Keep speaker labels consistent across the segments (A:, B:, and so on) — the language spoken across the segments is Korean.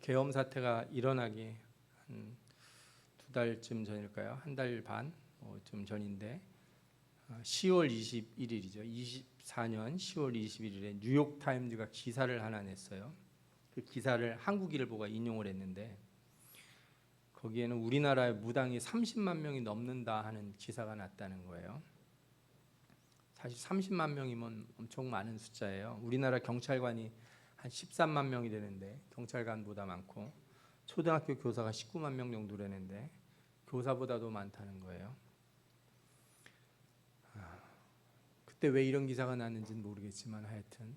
A: 계엄 사태가 일어나기 한 2달쯤 전일까요? 1달 반쯤 전인데 10월 21일이죠. 24년 10월 21일에 뉴욕 타임즈가 기사를 하나 냈어요. 그 기사를 한국일보가 인용을 했는데 거기에는 우리나라의 무당이 30만 명이 넘는다 하는 기사가 났다는 거예요. 사실 30만 명이면 엄청 많은 숫자예요. 우리나라 경찰관이 한 13만 명이 되는데 경찰관보다 많고 초등학교 교사가 19만 명 정도 되는데 교사보다도 많다는 거예요. 그때 왜 이런 기사가 났는지는 모르겠지만 하여튼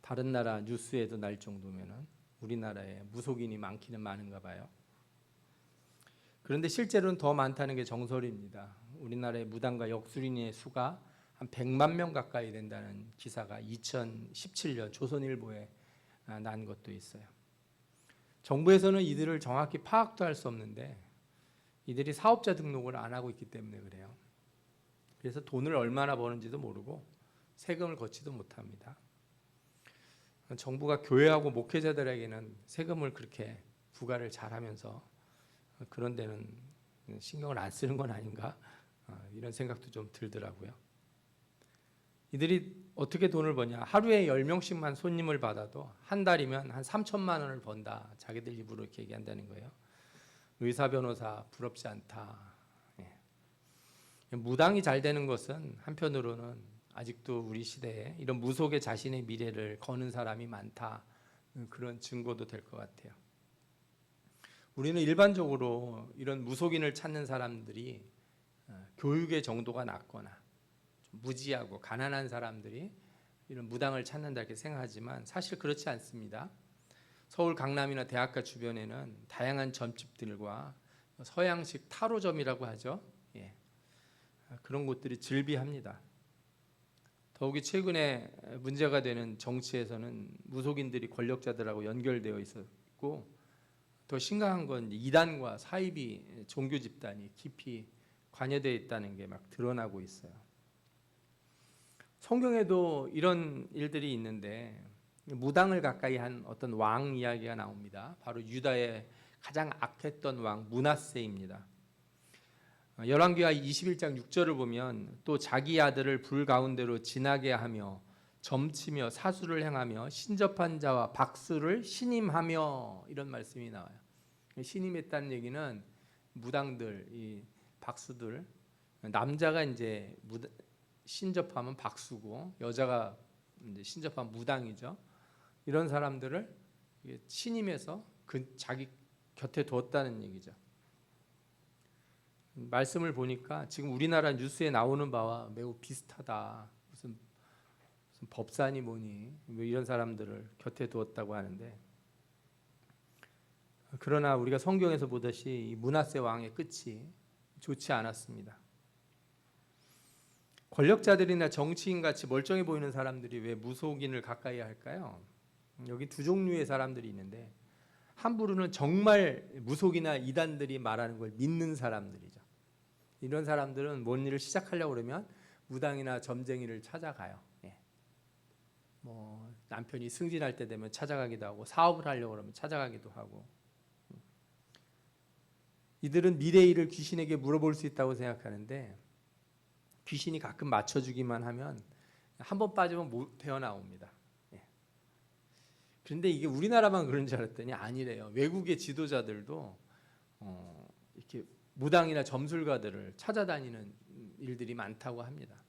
A: 다른 나라 뉴스에도 날 정도면은 우리나라에 무속인이 많기는 많은가 봐요. 그런데 실제로는 더 많다는 게 정설입니다. 우리나라의 무당과 역술인의 수가 한 100만 명 가까이 된다는 기사가 2017년 조선일보에 난 것도 있어요. 정부에서는 이들을 정확히 파악도 할 수 없는데 이들이 사업자 등록을 안 하고 있기 때문에 그래요. 그래서 돈을 얼마나 버는지도 모르고 세금을 걷지도 못합니다. 정부가 교회하고 목회자들에게는 세금을 그렇게 부과를 잘하면서 그런 데는 신경을 안 쓰는 건 아닌가 이런 생각도 좀 들더라고요. 이들이 어떻게 돈을 버냐. 하루에 10명씩만 손님을 받아도 한 달이면 한 3천만 원을 번다. 자기들 입으로 이렇게 얘기한다는 거예요. 의사, 변호사 부럽지 않다. 무당이 잘 되는 것은 한편으로는 아직도 우리 시대에 이런 무속에 자신의 미래를 거는 사람이 많다. 그런 증거도 될 것 같아요. 우리는 일반적으로 이런 무속인을 찾는 사람들이 교육의 정도가 낮거나 좀 무지하고 가난한 사람들이 이런 무당을 찾는다 이렇게 생각하지만 사실 그렇지 않습니다. 서울 강남이나 대학가 주변에는 다양한 점집들과 서양식 타로점이라고 하죠. 그런 곳들이 즐비합니다. 더욱이 최근에 문제가 되는 정치에서는 무속인들이 권력자들하고 연결되어 있었고 더 심각한 건 이단과 사이비 종교 집단이 깊이 관여되어 있다는 게 막 드러나고 있어요. 성경에도 이런 일들이 있는데 무당을 가까이 한 어떤 왕 이야기가 나옵니다. 바로 유다의 가장 악했던 왕 므낫세입니다. 열왕기하 21장 6절을 보면 또 자기 아들을 불 가운데로 지나게 하며 점치며 사수를 행하며 신접한 자와 박수를 신임하며 이런 말씀이 나와요. 신임했다는 얘기는 무당들, 이 박수들, 남자가 이제 신접하면 박수고 여자가 이제 신접하면 무당이죠. 이런 사람들을 신임해서 자기 곁에 두었다는 얘기죠. 말씀을 보니까 지금 우리나라 뉴스에 나오는 바와 매우 비슷하다. 무슨 법사니 뭐니 이런 사람들을 곁에 두었다고 하는데 그러나 우리가 성경에서 보듯이 이 므낫세 왕의 끝이 좋지 않았습니다. 권력자들이나 정치인같이 멀쩡해 보이는 사람들이 왜 무속인을 가까이 할까요? 여기 두 종류의 사람들이 있는데 한 부류는 정말 무속이나 이단들이 말하는 걸 믿는 사람들이죠. 이런 사람들은 뭔 일을 시작하려고 그러면 무당이나 점쟁이를 찾아가요. 뭐 남편이 승진할 때 되면 찾아가기도 하고 사업을 하려고 그러면 찾아가기도 하고 이들은 미래의 일을 귀신에게 물어볼 수 있다고 생각하는데 귀신이 가끔 맞춰주기만 하면 한 번 빠지면 못 태어나옵니다. 그런데 이게 우리나라만 그런 줄 알았더니 아니래요. 외국의 지도자들도 이렇게 무당이나 점술가들을 찾아다니는 일들이 많다고 합니다.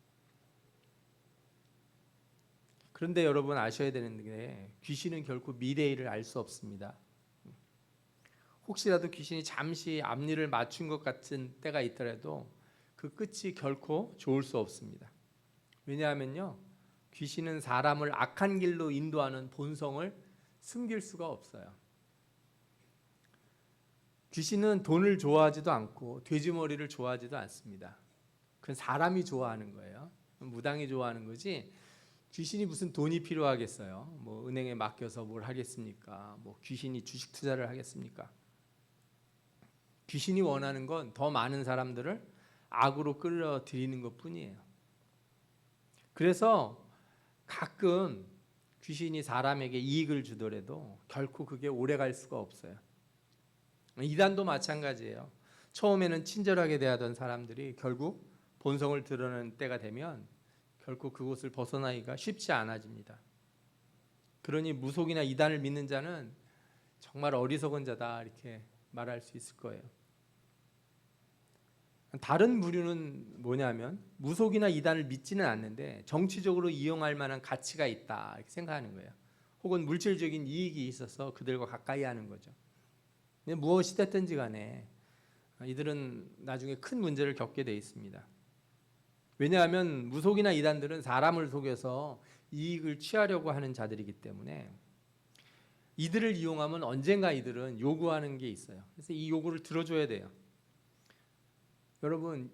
A: 그런데 여러분 아셔야 되는 게 귀신은 결코 미래의 일을 알 수 없습니다. 혹시라도 귀신이 잠시 앞니를 맞춘 것 같은 때가 있더라도 그 끝이 결코 좋을 수 없습니다. 왜냐하면요, 귀신은 사람을 악한 길로 인도하는 본성을 숨길 수가 없어요. 귀신은 돈을 좋아하지도 않고 돼지머리를 좋아하지도 않습니다. 그건 사람이 좋아하는 거예요. 무당이 좋아하는 거지 귀신이 무슨 돈이 필요하겠어요. 뭐 은행에 맡겨서 뭘 하겠습니까? 뭐 귀신이 주식 투자를 하겠습니까? 귀신이 원하는 건 더 많은 사람들을 악으로 끌어들이는 것뿐이에요. 그래서 가끔 귀신이 사람에게 이익을 주더라도 결코 그게 오래 갈 수가 없어요. 이단도 마찬가지예요. 처음에는 친절하게 대하던 사람들이 결국 본성을 드러내는 때가 되면 결코 그곳을 벗어나기가 쉽지 않아집니다. 그러니 무속이나 이단을 믿는 자는 정말 어리석은 자다 이렇게 말할 수 있을 거예요. 다른 부류는 뭐냐면 무속이나 이단을 믿지는 않는데 정치적으로 이용할 만한 가치가 있다 이렇게 생각하는 거예요. 혹은 물질적인 이익이 있어서 그들과 가까이 하는 거죠. 근데 무엇이 됐든지 간에 이들은 나중에 큰 문제를 겪게 돼 있습니다. 왜냐하면 무속이나 이단들은 사람을 속여서 이익을 취하려고 하는 자들이기 때문에 이들을 이용하면 언젠가 이들은 요구하는 게 있어요. 그래서 이 요구를 들어줘야 돼요. 여러분,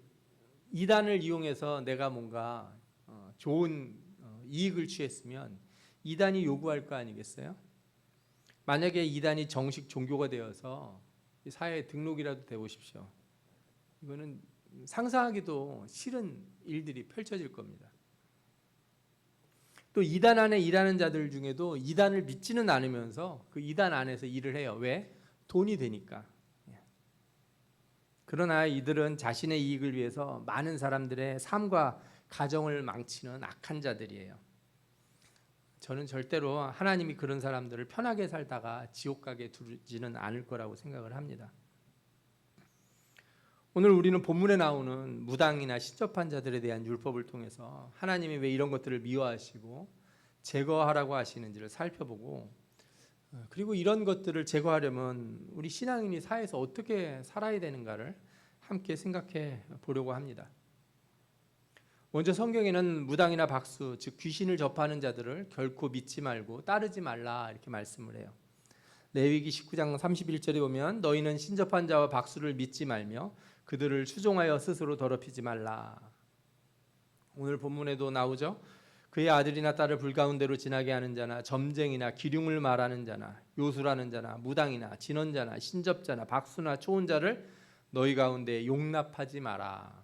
A: 이단을 이용해서 내가 뭔가 좋은 이익을 취했으면 이단이 요구할 거 아니겠어요? 만약에 이단이 정식 종교가 되어서 사회에 등록이라도 되보십시오. 이거는 상상하기도 싫은 일들이 펼쳐질 겁니다. 또 이단 안에 일하는 자들 중에도 이단을 믿지는 않으면서 그 이단 안에서 일을 해요. 왜? 돈이 되니까. 그러나 이들은 자신의 이익을 위해서 많은 사람들의 삶과 가정을 망치는 악한 자들이에요. 저는 절대로 하나님이 그런 사람들을 편하게 살다가 지옥 가게 두지는 않을 거라고 생각을 합니다. 오늘 우리는 본문에 나오는 무당이나 신접한 자들에 대한 율법을 통해서 하나님이 왜 이런 것들을 미워하시고 제거하라고 하시는지를 살펴보고, 그리고 이런 것들을 제거하려면 우리 신앙인이 사회에서 어떻게 살아야 되는가를 함께 생각해 보려고 합니다. 먼저 성경에는 무당이나 박수, 즉 귀신을 접하는 자들을 결코 믿지 말고 따르지 말라 이렇게 말씀을 해요. 레위기 19장 31절에 보면 너희는 신접한 자와 박수를 믿지 말며 그들을 추종하여 스스로 더럽히지 말라. 오늘 본문에도 나오죠. 그의 아들이나 딸을 불가운데로 지나게 하는 자나 점쟁이나 기륭을 말하는 자나 요술하는 자나 무당이나 진언자나 신접자나 박수나 초혼자를 너희 가운데 용납하지 마라.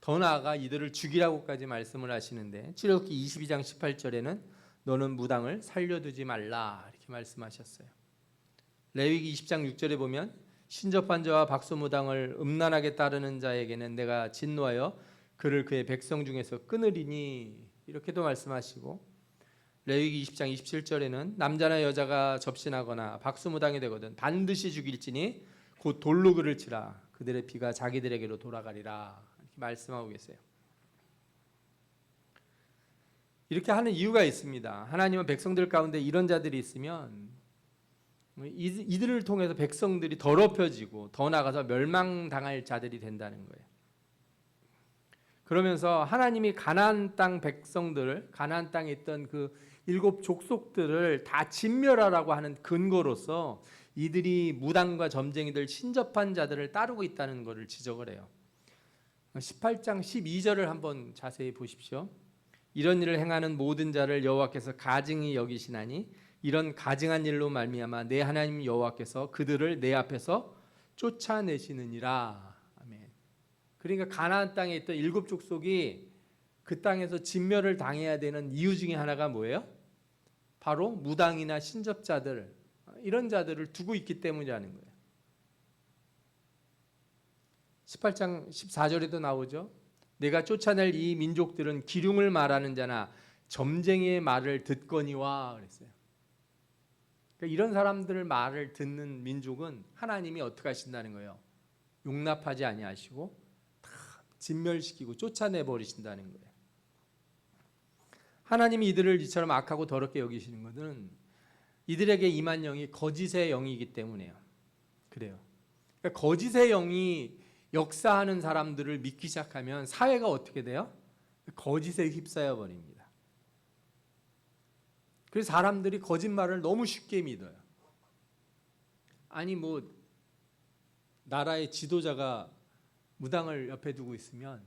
A: 더 나아가 이들을 죽이라고까지 말씀을 하시는데 출애굽기 22장 18절에는 너는 무당을 살려두지 말라 이렇게 말씀하셨어요. 레위기 20장 6절에 보면 신접한 자와 박수무당을 음란하게 따르는 자에게는 내가 진노하여 그를 그의 백성 중에서 끊으리니 이렇게도 말씀하시고, 레위기 20장 27절에는 남자나 여자가 접신하거나 박수무당이 되거든 반드시 죽일지니 곧 돌로 그를 치라 그들의 피가 자기들에게로 돌아가리라 이렇게 말씀하고 계세요. 이렇게 하는 이유가 있습니다. 하나님은 백성들 가운데 이런 자들이 있으면 이들을 통해서 백성들이 더럽혀지고 더 나아가서 멸망당할 자들이 된다는 거예요. 그러면서 하나님이 가나안 땅 백성들, 가나안 땅에 있던 그 7 족속들을 다 진멸하라고 하는 근거로서 이들이 무당과 점쟁이들 신접한 자들을 따르고 있다는 것을 지적을 해요. 18장 12절을 한번 자세히 보십시오. 이런 일을 행하는 모든 자를 여호와께서 가증히 여기시나니 이런 가증한 일로 말미암아 내 하나님 여호와께서 그들을 내 앞에서 쫓아내시느니라. 아멘. 그러니까 가나안 땅에 있던 7 족속이 그 땅에서 진멸을 당해야 되는 이유 중에 하나가 뭐예요? 바로 무당이나 신접자들, 이런 자들을 두고 있기 때문이라는 거예요. 18장 14절에도 나오죠. 내가 쫓아낼 이 민족들은 기륭을 말하는 자나 점쟁이의 말을 듣거니와 그랬어요. 그러니까 이런 사람들 말을 듣는 민족은 하나님이 어떻게 하신다는 거예요? 용납하지 아니하시고 다 진멸시키고 쫓아내 버리신다는 거예요. 하나님이 이들을 이처럼 악하고 더럽게 여기시는 것은 이들에게 임한 영이 거짓의 영이기 때문에요. 그래요. 그러니까 거짓의 영이 역사하는 사람들을 믿기 시작하면 사회가 어떻게 돼요? 거짓에 휩싸여 버립니다. 그래서 사람들이 거짓말을 너무 쉽게 믿어요. 아니 뭐 나라의 지도자가 무당을 옆에 두고 있으면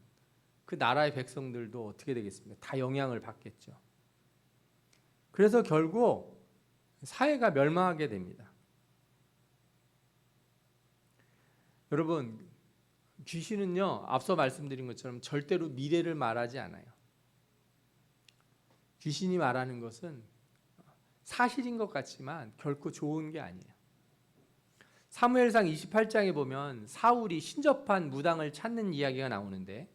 A: 그 나라의 백성들도 어떻게 되겠습니까? 다 영향을 받겠죠. 그래서 결국 사회가 멸망하게 됩니다. 여러분, 귀신은요, 앞서 말씀드린 것처럼 절대로 미래를 말하지 않아요. 귀신이 말하는 것은 사실인 것 같지만 결코 좋은 게 아니에요. 사무엘상 28장에 보면 사울이 신접한 무당을 찾는 이야기가 나오는데,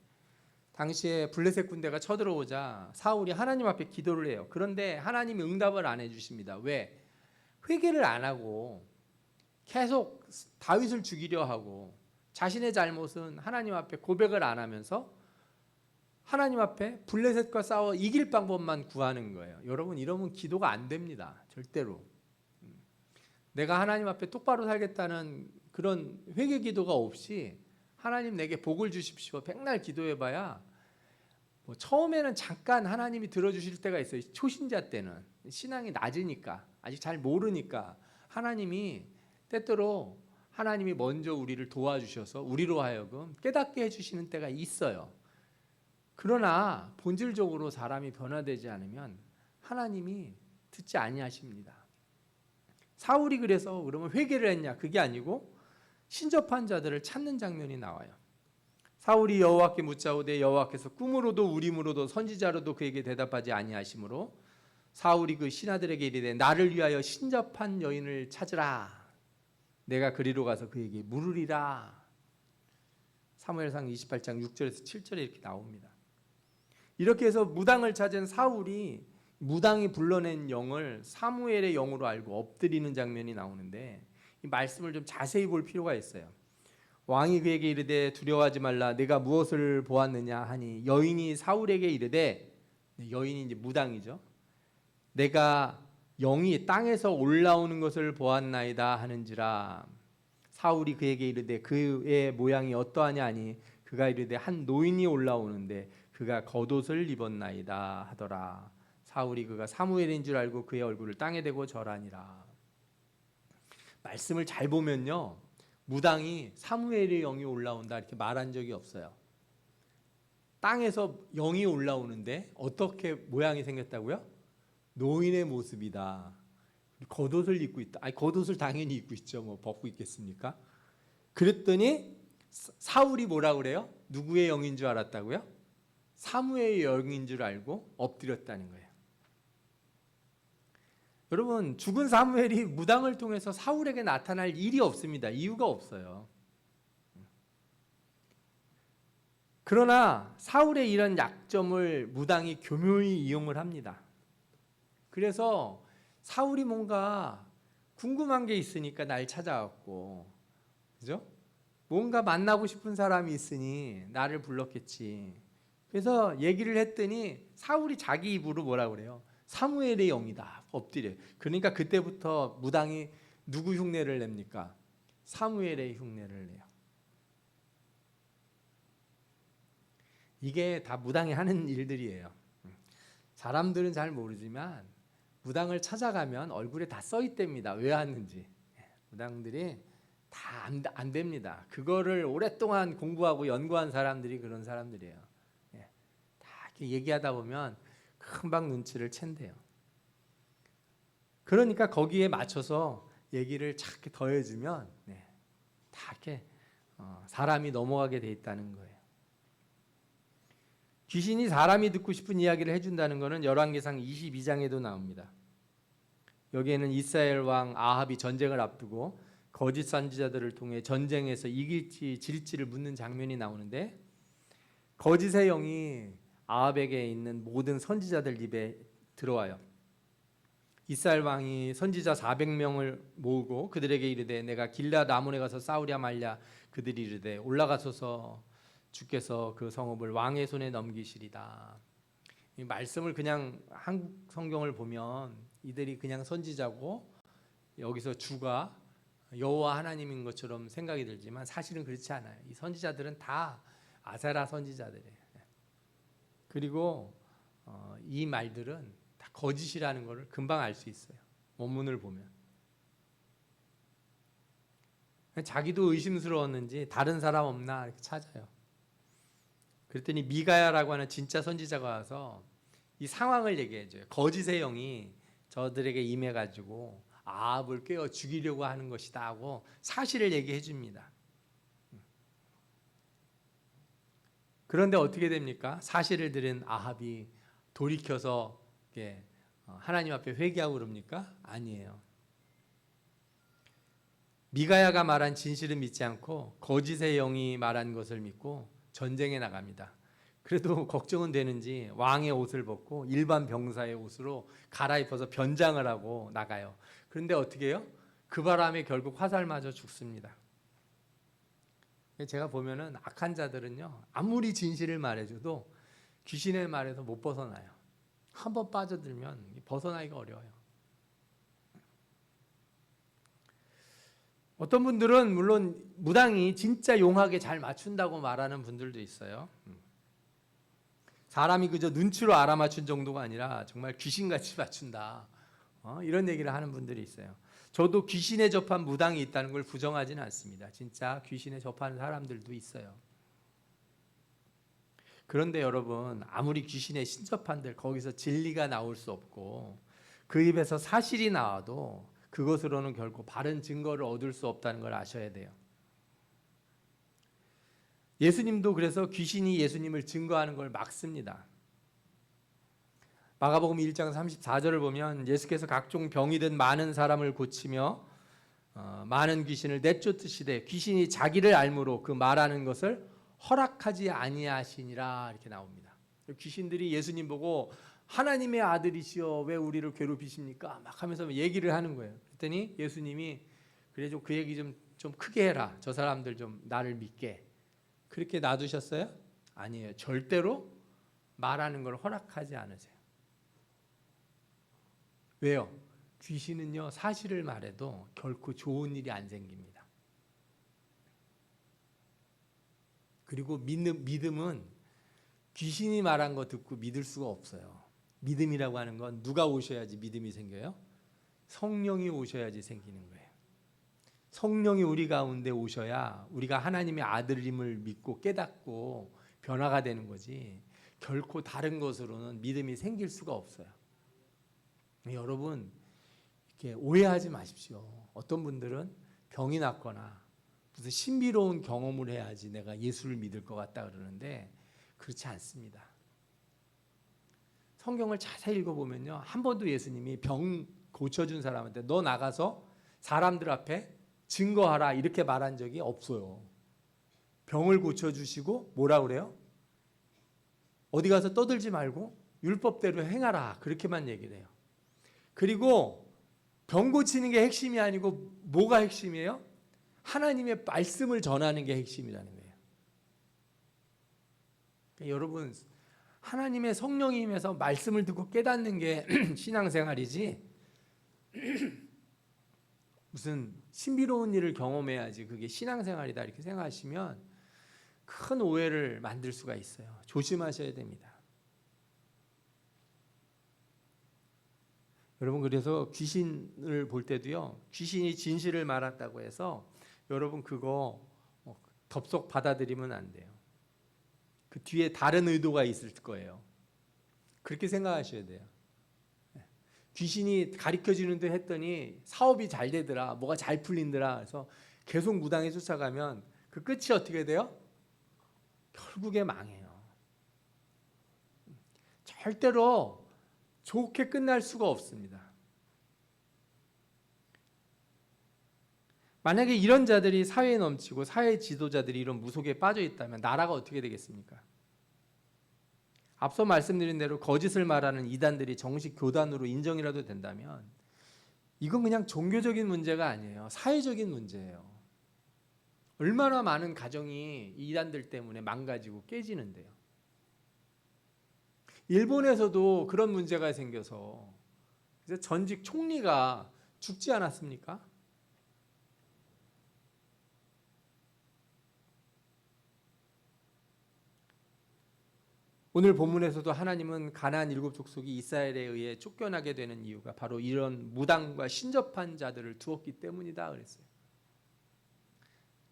A: 당시에 블레셋 군대가 쳐들어오자 사울이 하나님 앞에 기도를 해요. 그런데 하나님이 응답을 안 해주십니다. 왜? 회개를 안 하고 계속 다윗을 죽이려 하고 자신의 잘못은 하나님 앞에 고백을 안 하면서 하나님 앞에 블레셋과 싸워 이길 방법만 구하는 거예요. 여러분, 이러면 기도가 안 됩니다. 절대로. 내가 하나님 앞에 똑바로 살겠다는 그런 회개 기도가 없이 하나님 내게 복을 주십시오 백날 기도해봐야 뭐 처음에는 잠깐 하나님이 들어주실 때가 있어요. 초신자 때는 신앙이 낮으니까, 아직 잘 모르니까 하나님이 때때로 하나님이 먼저 우리를 도와주셔서 우리로 하여금 깨닫게 해주시는 때가 있어요. 그러나 본질적으로 사람이 변화되지 않으면 하나님이 듣지 아니하십니다. 사울이 그래서 그러면 회개를 했냐? 그게 아니고 신접한 자들을 찾는 장면이 나와요. 사울이 여호와께 묻자오되 여호와께서 꿈으로도 우림으로도 선지자로도 그에게 대답하지 아니하시므로 사울이 그 신하들에게 이르되 나를 위하여 신접한 여인을 찾으라. 내가 그리로 가서 그에게 물으리라. 사무엘상 28장 6절에서 7절에 이렇게 나옵니다. 이렇게 해서 무당을 찾은 사울이 무당이 불러낸 영을 사무엘의 영으로 알고 엎드리는 장면이 나오는데, 이 말씀을 좀 자세히 볼 필요가 있어요. 왕이 그에게 이르되 두려워하지 말라. 내가 무엇을 보았느냐 하니 여인이 사울에게 이르되, 여인이 이제 무당이죠. 내가 영이 땅에서 올라오는 것을 보았나이다 하는지라. 사울이 그에게 이르되 그의 모양이 어떠하냐 하니 그가 이르되 한 노인이 올라오는데 그가 겉옷을 입었나이다 하더라. 사울이 그가 사무엘인 줄 알고 그의 얼굴을 땅에 대고 절하니라. 말씀을 잘 보면요, 무당이 사무엘의 영이 올라온다 이렇게 말한 적이 없어요. 땅에서 영이 올라오는데 어떻게 모양이 생겼다고요? 노인의 모습이다. 겉옷을 입고 있다. 아니, 겉옷을 당연히 입고 있죠. 뭐 벗고 있겠습니까? 그랬더니 사울이 뭐라 그래요? 누구의 영인 줄 알았다고요? 사무엘의 영인 줄 알고 엎드렸다는 거예요. 여러분, 죽은 사무엘이 무당을 통해서 사울에게 나타날 일이 없습니다. 이유가 없어요. 그러나 사울의 이런 약점을 무당이 교묘히 이용을 합니다. 그래서 사울이 뭔가 궁금한 게 있으니까 날 찾아왔고, 그죠? 뭔가 만나고 싶은 사람이 있으니 나를 불렀겠지. 그래서 얘기를 했더니 사울이 자기 입으로 뭐라 그래요? 사무엘의 영이다. 엎드려. 그러니까 그때부터 무당이 누구 흉내를 냅니까? 사무엘의 흉내를 내요. 이게 다 무당이 하는 일들이에요. 사람들은 잘 모르지만 무당을 찾아가면 얼굴에 다 써 있답니다. 왜 왔는지. 무당들이 다 안 됩니다. 그거를 오랫동안 공부하고 연구한 사람들이 그런 사람들이에요. 다 이렇게 얘기하다 보면 금방 눈치를 챈대요. 그러니까 거기에 맞춰서 얘기를 착 더해주면 다 이렇게 사람이 넘어가게 돼 있다는 거예요. 귀신이 사람이 듣고 싶은 이야기를 해준다는 것은 열왕기상 22장에도 나옵니다. 여기에는 이스라엘 왕 아합이 전쟁을 앞두고 거짓 선지자들을 통해 전쟁에서 이길지 질지를 묻는 장면이 나오는데, 거짓의 영이 아합에게 있는 모든 선지자들 입에 들어와요. 이스라엘 왕이 선지자 400명을 모으고 그들에게 이르되 내가 길앗 아몬에 가서 싸우랴 말랴. 그들이 이르되 올라가소서 주께서 그 성읍을 왕의 손에 넘기시리다. 이 말씀을 그냥 한국 성경을 보면 이들이 그냥 선지자고 여기서 주가 여호와 하나님인 것처럼 생각이 들지만 사실은 그렇지 않아요. 이 선지자들은 다 아세라 선지자들이에요. 그리고 이 말들은 다 거짓이라는 것을 금방 알 수 있어요. 원문을 보면. 자기도 의심스러웠는지 다른 사람 없나 이렇게 찾아요. 그랬더니 미가야라고 하는 진짜 선지자가 와서 이 상황을 얘기해줘요. 거짓의 영이 저들에게 임해가지고 아합을 깨워 죽이려고 하는 것이다 하고 사실을 얘기해 줍니다. 그런데 어떻게 됩니까? 사실을 들은 아합이 돌이켜서 이게 하나님 앞에 회개하고 그럽니까? 아니에요. 미가야가 말한 진실을 믿지 않고 거짓의 영이 말한 것을 믿고 전쟁에 나갑니다. 그래도 걱정은 되는지 왕의 옷을 벗고 일반 병사의 옷으로 갈아입어서 변장을 하고 나가요. 그런데 어떻게 해요? 그 바람에 결국 화살 맞아 죽습니다. 제가 보면은 악한 자들은요, 아무리 진실을 말해줘도 귀신의 말에서 못 벗어나요. 한번 빠져들면 벗어나기가 어려워요. 어떤 분들은 물론 무당이 진짜 용하게 잘 맞춘다고 말하는 분들도 있어요. 사람이 그저 눈치로 알아맞춘 정도가 아니라 정말 귀신같이 맞춘다. 이런 얘기를 하는 분들이 있어요. 저도 귀신에 접한 무당이 있다는 걸 부정하지는 않습니다. 진짜 귀신에 접하는 사람들도 있어요. 그런데 여러분, 아무리 귀신에 신접한들 거기서 진리가 나올 수 없고 그 입에서 사실이 나와도 그것으로는 결코 바른 증거를 얻을 수 없다는 걸 아셔야 돼요. 예수님도 그래서 귀신이 예수님을 증거하는 걸 막습니다. 마가복음 1장 34절을 보면 예수께서 각종 병이 든 많은 사람을 고치며 많은 귀신을 내쫓으시되 귀신이 자기를 알므로 그 말하는 것을 허락하지 아니하시니라 이렇게 나옵니다. 귀신들이 예수님 보고 하나님의 아들이시여 왜 우리를 괴롭히십니까? 막 하면서 얘기를 하는 거예요. 그랬더니 예수님이 그래 좀 그 얘기 좀 크게 해라. 저 사람들 좀 나를 믿게. 그렇게 놔두셨어요? 아니에요. 절대로 말하는 걸 허락하지 않으세요. 왜요? 귀신은요 사실을 말해도 결코 좋은 일이 안 생깁니다. 그리고 믿음은 귀신이 말한 거 듣고 믿을 수가 없어요. 믿음이라고 하는 건 누가 오셔야지 믿음이 생겨요? 성령이 오셔야지 생기는 거예요. 성령이 우리 가운데 오셔야 우리가 하나님의 아들임을 믿고 깨닫고 변화가 되는 거지 결코 다른 것으로는 믿음이 생길 수가 없어요. 여러분 이렇게 오해하지 마십시오. 어떤 분들은 병이 났거나 무슨 신비로운 경험을 해야지 내가 예수를 믿을 것 같다 그러는데 그렇지 않습니다. 성경을 자세히 읽어보면요 한 번도 예수님이 병 고쳐준 사람한테 너 나가서 사람들 앞에 증거하라 이렇게 말한 적이 없어요. 병을 고쳐주시고 뭐라 그래요? 어디 가서 떠들지 말고 율법대로 행하라 그렇게만 얘기를 해요. 그리고 병 고치는 게 핵심이 아니고 뭐가 핵심이에요? 하나님의 말씀을 전하는 게 핵심이라는 거예요. 그러니까 여러분 하나님의 성령이 임해서 말씀을 듣고 깨닫는 게 신앙생활이지 무슨 신비로운 일을 경험해야지 그게 신앙생활이다 이렇게 생각하시면 큰 오해를 만들 수가 있어요. 조심하셔야 됩니다. 여러분 그래서 귀신을 볼 때도요 귀신이 진실을 말했다고 해서 여러분 그거 덥석 받아들이면 안 돼요. 그 뒤에 다른 의도가 있을 거예요. 그렇게 생각하셔야 돼요. 귀신이 가르쳐주는데 했더니 사업이 잘 되더라, 뭐가 잘 풀린더라. 그래서 계속 무당에 쫓아가면 그 끝이 어떻게 돼요? 결국에 망해요. 절대로 좋게 끝날 수가 없습니다. 만약에 이런 자들이 사회에 넘치고 사회 지도자들이 이런 무속에 빠져 있다면 나라가 어떻게 되겠습니까? 앞서 말씀드린 대로 거짓을 말하는 이단들이 정식 교단으로 인정이라도 된다면 이건 그냥 종교적인 문제가 아니에요. 사회적인 문제예요. 얼마나 많은 가정이 이단들 때문에 망가지고 깨지는데요. 일본에서도 그런 문제가 생겨서 그래서 전직 총리가 죽지 않았습니까? 오늘 본문에서도 하나님은 가나안 7 족속이 이스라엘에 의해 쫓겨나게 되는 이유가 바로 이런 무당과 신접한 자들을 두었기 때문이다 그랬어요.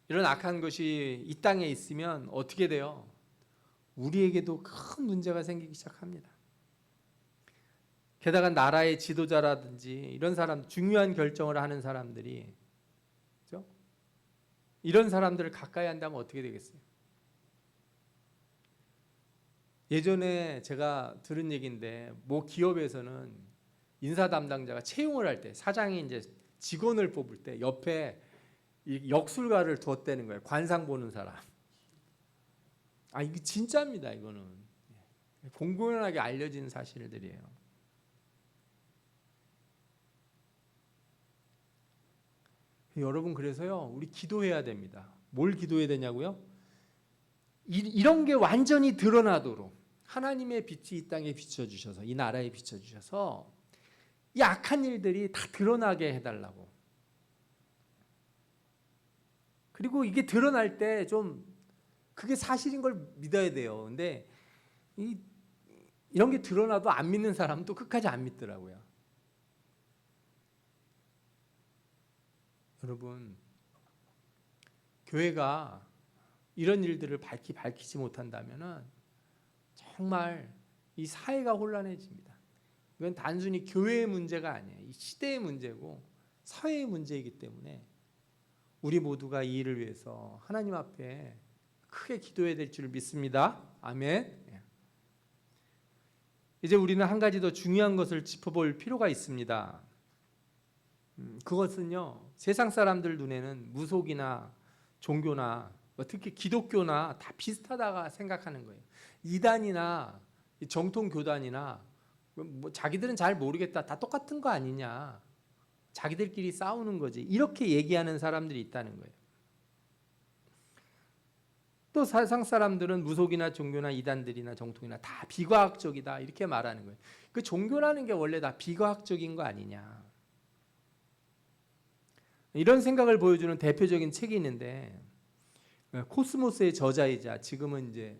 A: 이런 악한 것이 이 땅에 있으면 어떻게 돼요? 우리에게도 큰 문제가 생기기 시작합니다. 게다가 나라의 지도자라든지 이런 사람, 중요한 결정을 하는 사람들이 그렇죠? 이런 사람들을 가까이 한다면 어떻게 되겠어요? 예전에 제가 들은 얘기인데 뭐 기업에서는 인사 담당자가 채용을 할 때 사장이 이제 직원을 뽑을 때 옆에 이 역술가를 두었다는 거예요. 관상 보는 사람. 아, 이게 진짜입니다. 이거는 공공연하게 알려진 사실들이에요. 여러분, 그래서요, 우리 기도해야 됩니다. 뭘 기도해야 되냐고요? 이런 게 완전히 드러나도록 하나님의 빛이 이 땅에 비춰주셔서, 이 나라에 비춰주셔서 이 악한 일들이 다 드러나게 해달라고. 그리고 이게 드러날 때 좀 그게 사실인 걸 믿어야 돼요. 근데 이런 게 드러나도 안 믿는 사람은 또 끝까지 안 믿더라고요. 여러분, 교회가 이런 일들을 밝히지 못한다면 정말 이 사회가 혼란해집니다. 이건 단순히 교회의 문제가 아니에요. 이 시대의 문제고 사회의 문제이기 때문에 우리 모두가 이 일을 위해서 하나님 앞에 크게 기도해야 될 줄 믿습니다. 아멘. 이제 우리는 한 가지 더 중요한 것을 짚어볼 필요가 있습니다. 그것은요, 세상 사람들 눈에는 무속이나 종교나 특히 기독교나 다 비슷하다가 생각하는 거예요. 이단이나 정통 교단이나 뭐 자기들은 잘 모르겠다, 다 똑같은 거 아니냐, 자기들끼리 싸우는 거지, 이렇게 얘기하는 사람들이 있다는 거예요. 또 세상 사람들은 무속이나 종교나 이단들이나 정통이나 다 비과학적이다, 이렇게 말하는 거예요. 그 종교라는 게 원래 다 비과학적인 거 아니냐, 이런 생각을 보여주는 대표적인 책이 있는데, 코스모스의 저자이자 지금은 이제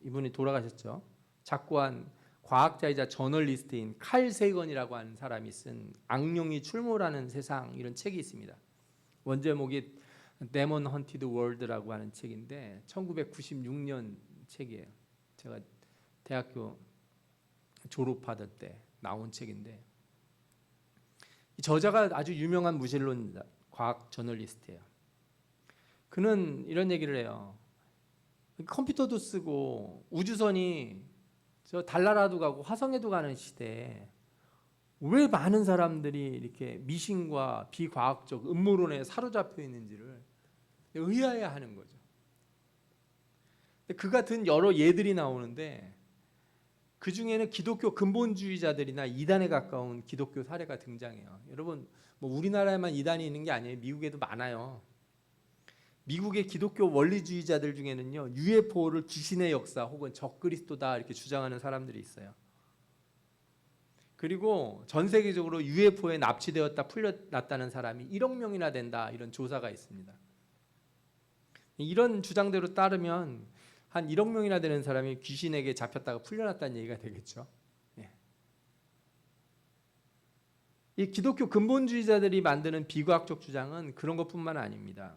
A: 이분이 돌아가셨죠. 작고한 과학자이자 저널리스트인 칼 세건이라고 하는 사람이 쓴 악령이 출몰하는 세상, 이런 책이 있습니다. 원제목이 데몬 헌티드 월드라고 하는 책인데 1996년 책이에요. 제가 대학교 졸업하던 때 나온 책인데, 이 저자가 아주 유명한 무신론자, 과학 저널리스트예요. 그는 이런 얘기를 해요. 컴퓨터도 쓰고 우주선이 저 달나라도 가고 화성에도 가는 시대에 왜 많은 사람들이 이렇게 미신과 비과학적 음모론에 사로잡혀 있는지를 의아해하는 거죠. 그 같은 여러 예들이 나오는데 그 중에는 기독교 근본주의자들이나 이단에 가까운 기독교 사례가 등장해요. 여러분, 뭐 우리나라에만 이단이 있는 게 아니에요. 미국에도 많아요. 미국의 기독교 원리주의자들 중에는요, UFO를 귀신의 역사 혹은 적그리스도다 이렇게 주장하는 사람들이 있어요. 그리고 전 세계적으로 UFO에 납치되었다 풀려났다는 사람이 1억 명이나 된다, 이런 조사가 있습니다. 이런 주장대로 따르면 한 1억 명이나 되는 사람이 귀신에게 잡혔다가 풀려났다는 얘기가 되겠죠. 이 기독교 근본주의자들이 만드는 비과학적 주장은 그런 것뿐만 아닙니다.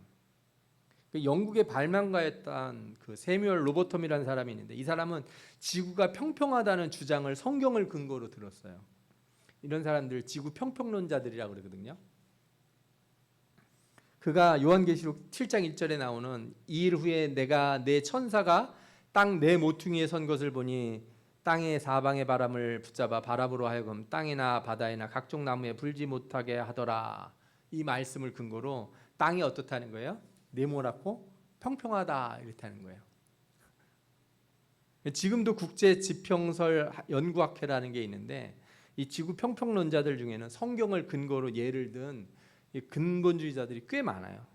A: 영국의 발명가였던 그 세뮤얼 로버텀이라는 사람이 있는데, 이 사람은 지구가 평평하다는 주장을 성경을 근거로 들었어요. 이런 사람들 지구 평평론자들이라고 그러거든요. 그가 요한계시록 7장 1절에 나오는 이 일 후에 내가 내 천사가 땅 내 모퉁이에 선 것을 보니 땅의 사방의 바람을 붙잡아 바람으로 하여금 땅이나 바다이나 각종 나무에 불지 못하게 하더라. 이 말씀을 근거로 땅이 어떻다는 거예요? 네모나고 평평하다, 이렇다는 거예요. 지금도 국제 지평설 연구학회라는 게 있는데, 이 지구 평평론자들 중에는 성경을 근거로 예를 든 근본주의자들이 꽤 많아요.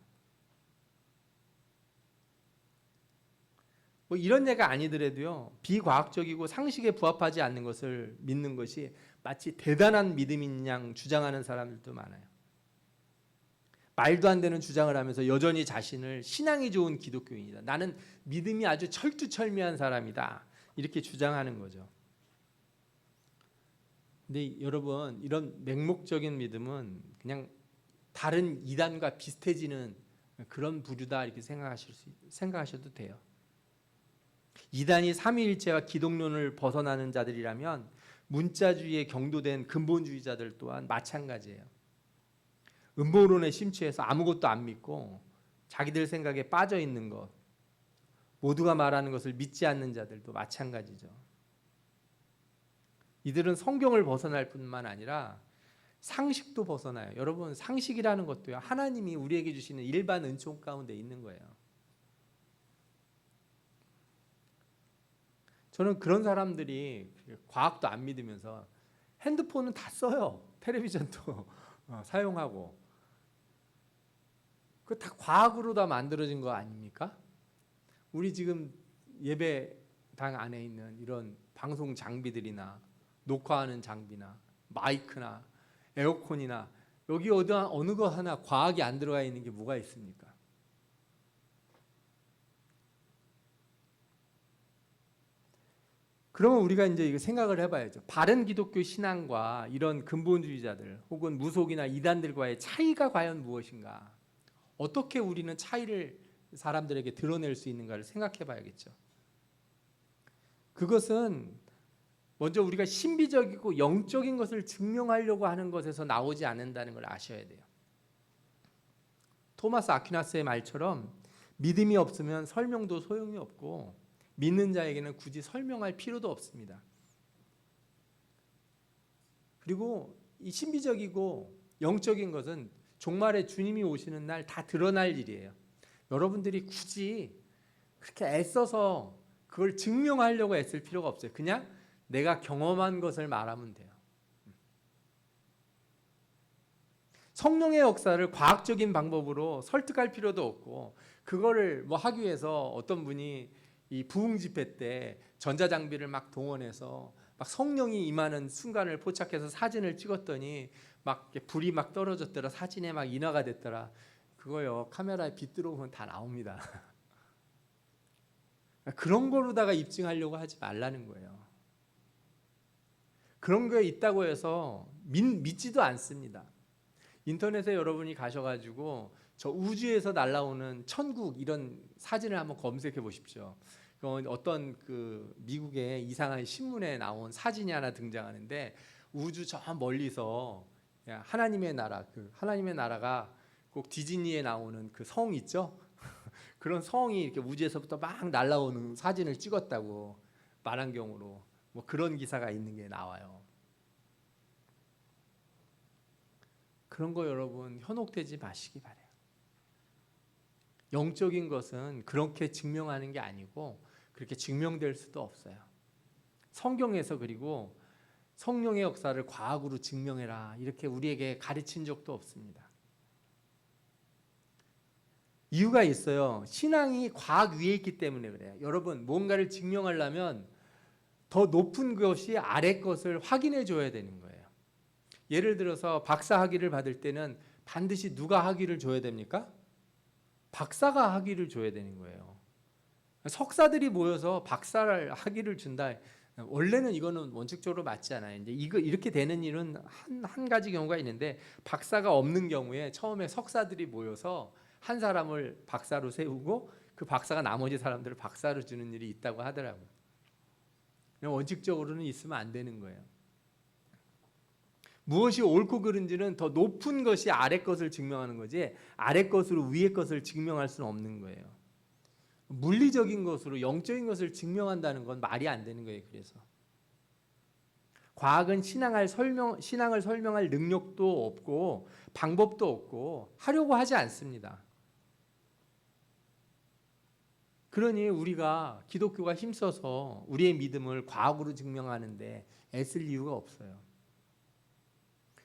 A: 뭐 이런 예가 아니더라도요, 비과학적이고 상식에 부합하지 않는 것을 믿는 것이 마치 대단한 믿음인 양 주장하는 사람들도 많아요. 말도 안 되는 주장을 하면서 여전히 자신을 신앙이 좋은 기독교인이다, 나는 믿음이 아주 철두철미한 사람이다, 이렇게 주장하는 거죠. 근데 여러분, 이런 맹목적인 믿음은 그냥 다른 이단과 비슷해지는 그런 부류다, 이렇게 생각하셔도 돼요. 이단이 삼위일체와 기독론을 벗어나는 자들이라면 문자주의에 경도된 근본주의자들 또한 마찬가지예요. 음모론에 심취해서 아무것도 안 믿고 자기들 생각에 빠져 있는 것, 모두가 말하는 것을 믿지 않는 자들도 마찬가지죠. 이들은 성경을 벗어날 뿐만 아니라 상식도 벗어나요. 여러분, 상식이라는 것도요, 하나님이 우리에게 주시는 일반 은총 가운데 있는 거예요. 저는 그런 사람들이 과학도 안 믿으면서 핸드폰은 다 써요. 텔레비전도 사용하고. 그 다 과학으로 다 만들어진 거 아닙니까? 우리 지금 예배당 안에 있는 이런 방송 장비들이나 녹화하는 장비나 마이크나 에어컨이나 여기 어느 거 하나 과학이 안 들어가 있는 게 뭐가 있습니까? 그러면 우리가 이제 이거 생각을 해봐야죠. 바른 기독교 신앙과 이런 근본주의자들 혹은 무속이나 이단들과의 차이가 과연 무엇인가? 어떻게 우리는 차이를 사람들에게 드러낼 수 있는가를 생각해 봐야겠죠. 그것은 먼저 우리가 신비적이고 영적인 것을 증명하려고 하는 것에서 나오지 않는다는 걸 아셔야 돼요. 토마스 아퀴나스의 말처럼 믿음이 없으면 설명도 소용이 없고 믿는 자에게는 굳이 설명할 필요도 없습니다. 그리고 이 신비적이고 영적인 것은 종말에 주님이 오시는 날 다 드러날 일이에요. 여러분들이 굳이 그렇게 애써서 그걸 증명하려고 애쓸 필요가 없어요. 그냥 내가 경험한 것을 말하면 돼요. 성령의 역사를 과학적인 방법으로 설득할 필요도 없고, 그거를 뭐 하기 위해서 어떤 분이 이 부흥 집회 때 전자장비를 막 동원해서 막 성령이 임하는 순간을 포착해서 사진을 찍었더니 막 불이 막 떨어졌더라, 사진에 막 인화가 됐더라. 그거요, 카메라에 빛 들어오면 다 나옵니다. 그런 거로다가 입증하려고 하지 말라는 거예요. 그런 게 있다고 해서 믿지도 않습니다. 인터넷에 여러분이 가셔가지고 저 우주에서 날아오는 천국 이런 사진을 한번 검색해 보십시오. 어떤 그 미국의 이상한 신문에 나온 사진이 하나 등장하는데, 우주 저 멀리서 하나님의 나라, 그 하나님의 나라가 꼭 디즈니에 나오는 그 성 있죠? 그런 성이 이렇게 우주에서부터 막 날아오는 사진을 찍었다고, 만안경으로 뭐 그런 기사가 있는 게 나와요. 그런 거 여러분 현혹되지 마시기 바래요. 영적인 것은 그렇게 증명하는 게 아니고 그렇게 증명될 수도 없어요. 성경에서 그리고 성령의 역사를 과학으로 증명해라 이렇게 우리에게 가르친 적도 없습니다. 이유가 있어요. 신앙이 과학 위에 있기 때문에 그래요. 여러분, 뭔가를 증명하려면 더 높은 것이 아래 것을 확인해 줘야 되는 거예요. 예를 들어서 박사 학위를 받을 때는 반드시 누가 학위를 줘야 됩니까? 박사가 학위를 줘야 되는 거예요. 석사들이 모여서 박사를 학위를 준다. 원래는 이거는 원칙적으로 맞지 않아요. 이제 이렇게 되는 일은 한 가지 경우가 있는데, 박사가 없는 경우에 처음에 석사들이 모여서 한 사람을 박사로 세우고 그 박사가 나머지 사람들을 박사로 주는 일이 있다고 하더라고요. 원칙적으로는 있으면 안 되는 거예요. 무엇이 옳고 그른지는 더 높은 것이 아래 것을 증명하는 거지, 아래 것으로 위의 것을 증명할 수는 없는 거예요. 물리적인 것으로 영적인 것을 증명한다는 건 말이 안 되는 거예요. 그래서 과학은 신앙을 설명할 능력도 없고 방법도 없고 하려고 하지 않습니다. 그러니 우리가 기독교가 힘써서 우리의 믿음을 과학으로 증명하는데 애쓸 이유가 없어요.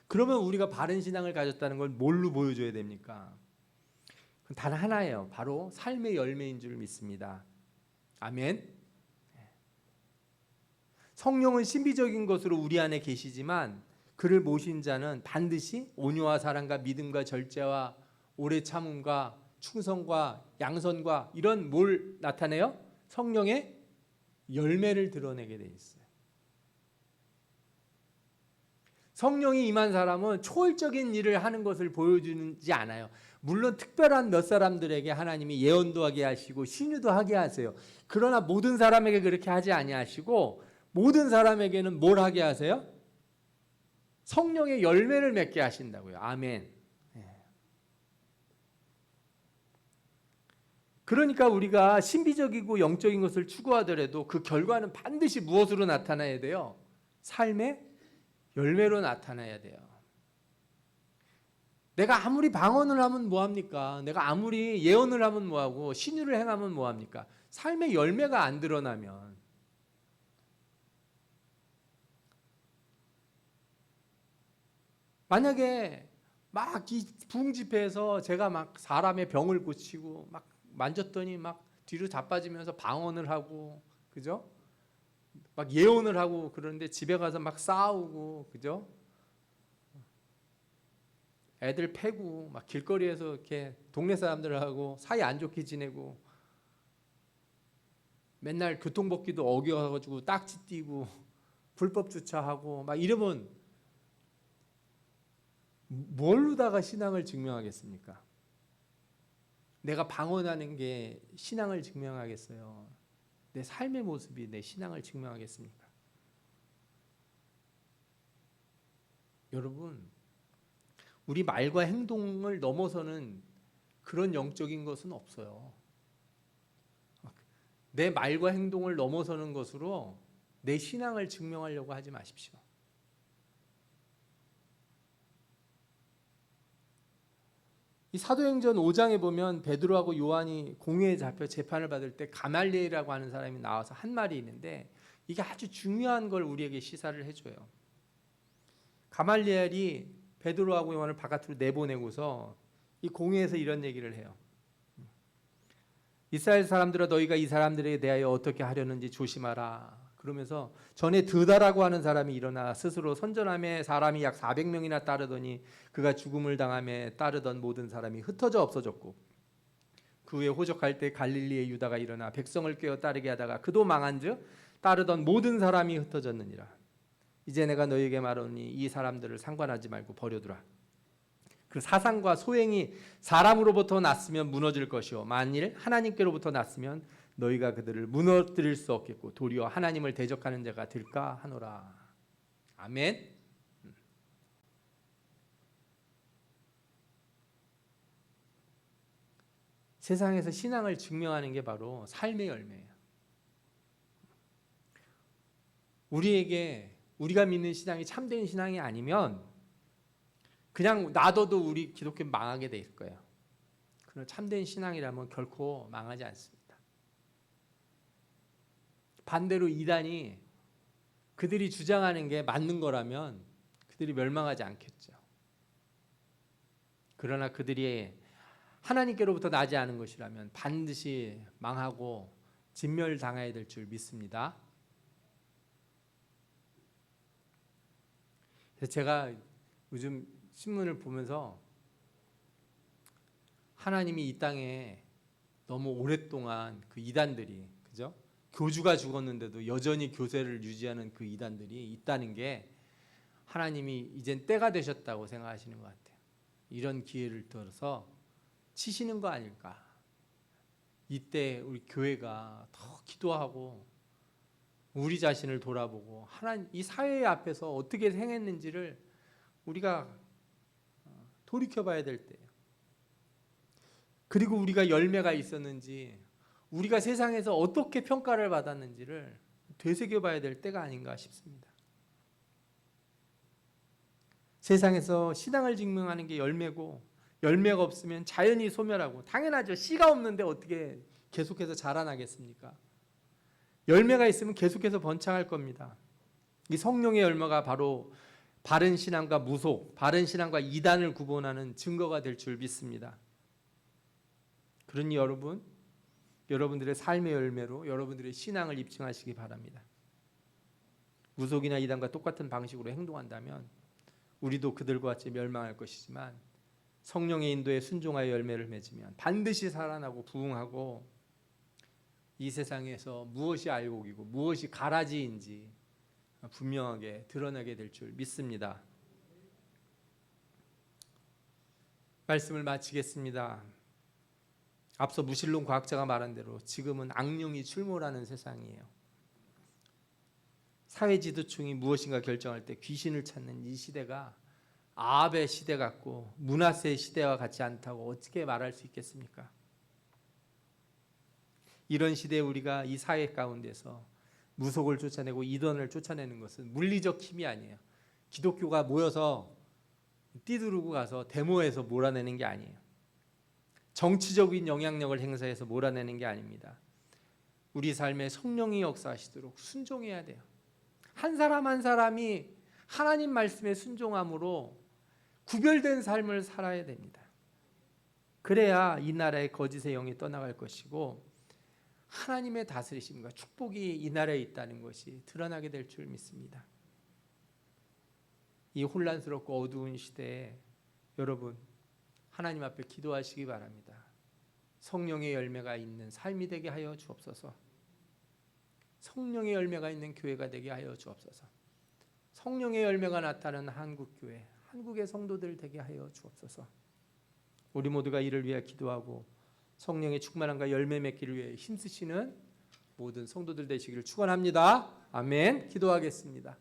A: 그러면 우리가 바른 신앙을 가졌다는 걸 뭘로 보여줘야 됩니까? 단 하나예요. 바로 삶의 열매인 줄 믿습니다. 아멘. 성령은 신비적인 것으로 우리 안에 계시지만 그를 모신 자는 반드시 온유와 사랑과 믿음과 절제와 오래 참음과 충성과 양선과 이런 뭘 나타내요? 성령의 열매를 드러내게 돼 있어요. 성령이 임한 사람은 초월적인 일을 하는 것을 보여주지 않아요. 물론 특별한 몇 사람들에게 하나님이 예언도 하게 하시고 신유도 하게 하세요. 그러나 모든 사람에게 그렇게 하지 아니하시고 모든 사람에게는 뭘 하게 하세요? 성령의 열매를 맺게 하신다고요. 아멘. 그러니까 우리가 신비적이고 영적인 것을 추구하더라도 그 결과는 반드시 무엇으로 나타나야 돼요? 삶의 열매로 나타나야 돼요. 내가 아무리 방언을 하면 뭐합니까? 내가 아무리 예언을 하면 뭐하고 신유를 행하면 뭐합니까? 삶의 열매가 안 드러나면. 만약에 막 이 부흥 집회에서 제가 막 사람의 병을 고치고 막 만졌더니 막 뒤로 자빠지면서 방언을 하고, 그죠? 막 예언을 하고 그러는데 집에 가서 막 싸우고, 그죠? 애들 패고 막 길거리에서 이렇게 동네 사람들하고 사이 안 좋게 지내고 맨날 교통법규도 어겨가지고 딱지 띄고 불법 주차하고 막 이러면 뭘로다가 신앙을 증명하겠습니까? 내가 방언하는 게 신앙을 증명하겠어요? 내 삶의 모습이 내 신앙을 증명하겠습니까? 여러분, 우리 말과 행동을 넘어서는 그런 영적인 것은 없어요. 내 말과 행동을 넘어서는 것으로 내 신앙을 증명하려고 하지 마십시오. 이 사도행전 5장에 보면 베드로하고 요한이 공회에 잡혀 재판을 받을 때 가말리엘이라고 하는 사람이 나와서 한 말이 있는데 이게 아주 중요한 걸 우리에게 시사를 해줘요. 가말리엘이 베드로하고 요한을 바깥으로 내보내고서 이 공회에서 이런 얘기를 해요. 이스라엘 사람들아, 너희가 이 사람들에 대하여 어떻게 하려는지 조심하라. 그러면서 전에 드다라고 하는 사람이 일어나 스스로 선전함에 사람이 약 400명이나 따르더니 그가 죽음을 당함에 따르던 모든 사람이 흩어져 없어졌고, 그 후에 호적할 때 갈릴리의 유다가 일어나 백성을 꿰어 따르게 하다가 그도 망한즉 따르던 모든 사람이 흩어졌느니라. 이제 내가 너희에게 말하노니 이 사람들을 상관하지 말고 버려두라. 그 사상과 소행이 사람으로부터 났으면 무너질 것이요 만일 하나님께로부터 났으면 너희가 그들을 무너뜨릴 수 없겠고 도리어 하나님을 대적하는 자가 될까 하노라. 아멘. 세상에서 신앙을 증명하는 게 바로 삶의 열매예요. 우리가 믿는 신앙이 참된 신앙이 아니면 그냥 놔둬도 우리 기독교 망하게 될 거예요. 그러나 참된 신앙이라면 결코 망하지 않습니다. 반대로 이단이 그들이 주장하는 게 맞는 거라면 그들이 멸망하지 않겠죠. 그러나 그들이 하나님께로부터 나지 않은 것이라면 반드시 망하고 진멸당해야 될 줄 믿습니다. 그래서 제가 요즘 신문을 보면서 하나님이 이 땅에 너무 오랫동안 그 이단들이, 그죠? 교주가 죽었는데도 여전히 교세를 유지하는 그 이단들이 있다는 게 하나님이 이젠 때가 되셨다고 생각하시는 것 같아요. 이런 기회를 들어서 치시는 거 아닐까. 이때 우리 교회가 더 기도하고 우리 자신을 돌아보고 하나님 이 사회 앞에서 어떻게 행했는지를 우리가 돌이켜봐야 될 때예요. 그리고 우리가 열매가 있었는지 우리가 세상에서 어떻게 평가를 받았는지를 되새겨봐야 될 때가 아닌가 싶습니다. 세상에서 신앙을 증명하는 게 열매고 열매가 없으면 자연히 소멸하고 당연하죠. 씨가 없는데 어떻게 계속해서 자라나겠습니까? 열매가 있으면 계속해서 번창할 겁니다. 이 성령의 열매가 바로 바른 신앙과 무속, 바른 신앙과 이단을 구분하는 증거가 될 줄 믿습니다. 그러니 여러분들의 삶의 열매로 여러분들의 신앙을 입증하시기 바랍니다. 무속이나 이단과 똑같은 방식으로 행동한다면 우리도 그들과 같이 멸망할 것이지만 성령의 인도에 순종하여 열매를 맺으면 반드시 살아나고 부흥하고 이 세상에서 무엇이 알곡이고 무엇이 가라지인지 분명하게 드러나게 될 줄 믿습니다. 말씀을 마치겠습니다. 앞서 무신론 과학자가 말한 대로 지금은 악령이 출몰하는 세상이에요. 사회지도층이 무엇인가 결정할 때 귀신을 찾는 이 시대가 아합의 시대 같고 므낫세의 시대와 같지 않다고 어떻게 말할 수 있겠습니까? 이런 시대에 우리가 이 사회 가운데서 무속을 쫓아내고 이단을 쫓아내는 것은 물리적 힘이 아니에요. 기독교가 모여서 띠두르고 가서 데모해서 몰아내는 게 아니에요. 정치적인 영향력을 행사해서 몰아내는 게 아닙니다. 우리 삶에 성령이 역사하시도록 순종해야 돼요. 한 사람 한 사람이 하나님 말씀에 순종함으로 구별된 삶을 살아야 됩니다. 그래야 이 나라의 거짓의 영이 떠나갈 것이고 하나님의 다스리심과 축복이 이 나라에 있다는 것이 드러나게 될 줄 믿습니다. 이 혼란스럽고 어두운 시대에 여러분 하나님 앞에 기도하시기 바랍니다. 성령의 열매가 있는 삶이 되게 하여 주옵소서. 성령의 열매가 있는 교회가 되게 하여 주옵소서. 성령의 열매가 나타나는 한국교회, 한국의 성도들 되게 하여 주옵소서. 우리 모두가 이를 위해 기도하고 성령의 충만함과 열매 맺기를 위해 힘쓰시는 모든 성도들 되시기를 축원합니다. 아멘. 기도하겠습니다.